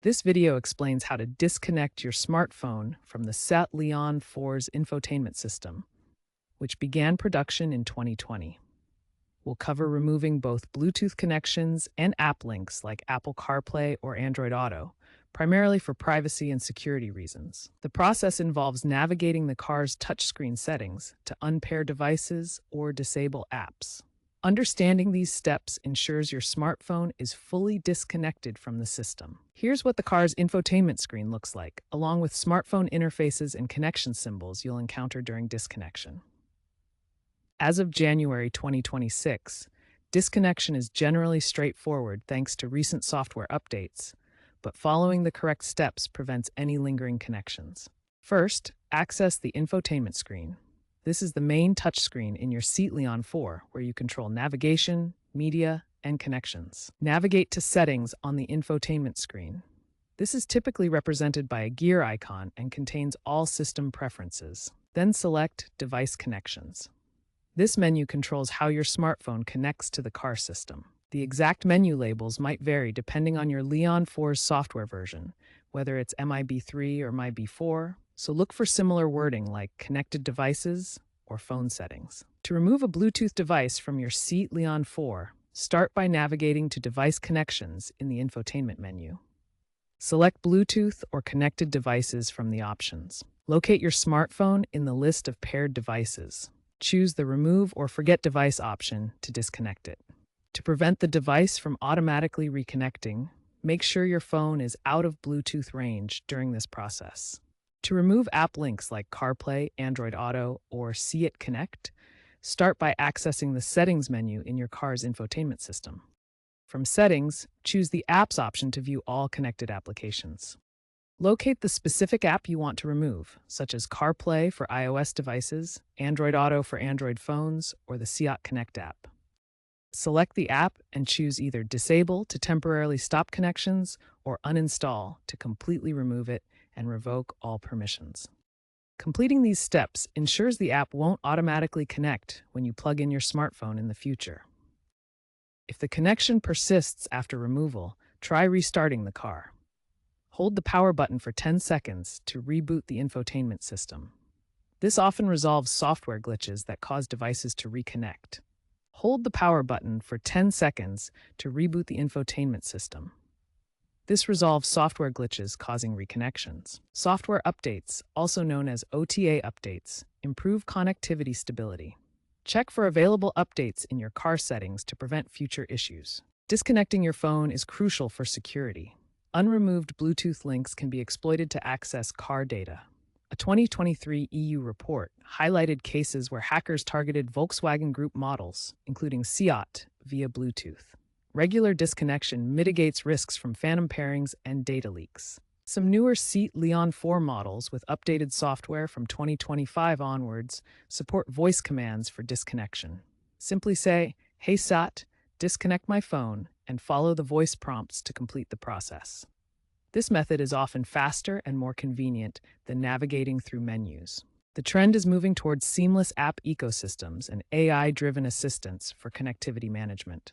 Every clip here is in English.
This video explains how to disconnect your smartphone from the Sat Leon 4's infotainment system, which began production in 2020. We'll cover removing both Bluetooth connections and app links like Apple CarPlay or Android Auto, primarily for privacy and security reasons. The process involves navigating the car's touchscreen settings to unpair devices or disable apps. Understanding these steps ensures your smartphone is fully disconnected from the system. Here's what the car's infotainment screen looks like, along with smartphone interfaces and connection symbols you'll encounter during disconnection. As of January 2026, disconnection is generally straightforward thanks to recent software updates, but following the correct steps prevents any lingering connections. First, access the infotainment screen. This is the main touchscreen in your Sat Leon 4, where you control navigation, media, and connections. Navigate to Settings on the infotainment screen. This is typically represented by a gear icon and contains all system preferences. Then select Device Connections. This menu controls how your smartphone connects to the car system. The exact menu labels might vary depending on your Leon 4's software version, whether it's MIB3 or MIB4, so look for similar wording like Connected Devices or Phone Settings. To remove a Bluetooth device from your Sat Leon 4, start by navigating to Device Connections in the infotainment menu. Select Bluetooth or Connected Devices from the options. Locate your smartphone in the list of paired devices. Choose the Remove or Forget Device option to disconnect it. To prevent the device from automatically reconnecting, make sure your phone is out of Bluetooth range during this process. To remove app links like CarPlay, Android Auto, or See It Connect, start by accessing the Settings menu in your car's infotainment system. From Settings, choose the Apps option to view all connected applications. Locate the specific app you want to remove, such as CarPlay for iOS devices, Android Auto for Android phones, or the See It Connect app. Select the app and choose either Disable to temporarily stop connections or Uninstall to completely remove it and revoke all permissions. Completing these steps ensures the app won't automatically connect when you plug in your smartphone in the future. If the connection persists after removal, try restarting the car. Hold the power button for 10 seconds to reboot the infotainment system. This often resolves software glitches that cause devices to reconnect. Hold the power button for 10 seconds to reboot the infotainment system. This resolves software glitches causing reconnections. Software updates, also known as OTA updates, improve connectivity stability. Check for available updates in your car settings to prevent future issues. Disconnecting your phone is crucial for security. Unremoved Bluetooth links can be exploited to access car data. A 2023 EU report highlighted cases where hackers targeted Volkswagen Group models, including Seat, via Bluetooth. Regular disconnection mitigates risks from phantom pairings and data leaks. Some newer Sat Leon 4 models with updated software from 2025 onwards support voice commands for disconnection. Simply say, "Hey Sat, disconnect my phone," and follow the voice prompts to complete the process. This method is often faster and more convenient than navigating through menus. The trend is moving towards seamless app ecosystems and AI-driven assistance for connectivity management.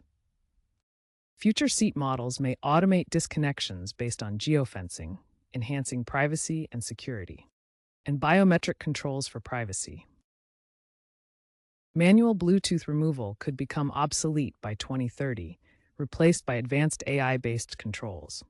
Future Sat models may automate disconnections based on geofencing, enhancing privacy and security, and biometric controls for privacy. Manual Bluetooth removal could become obsolete by 2030, replaced by advanced AI-based controls.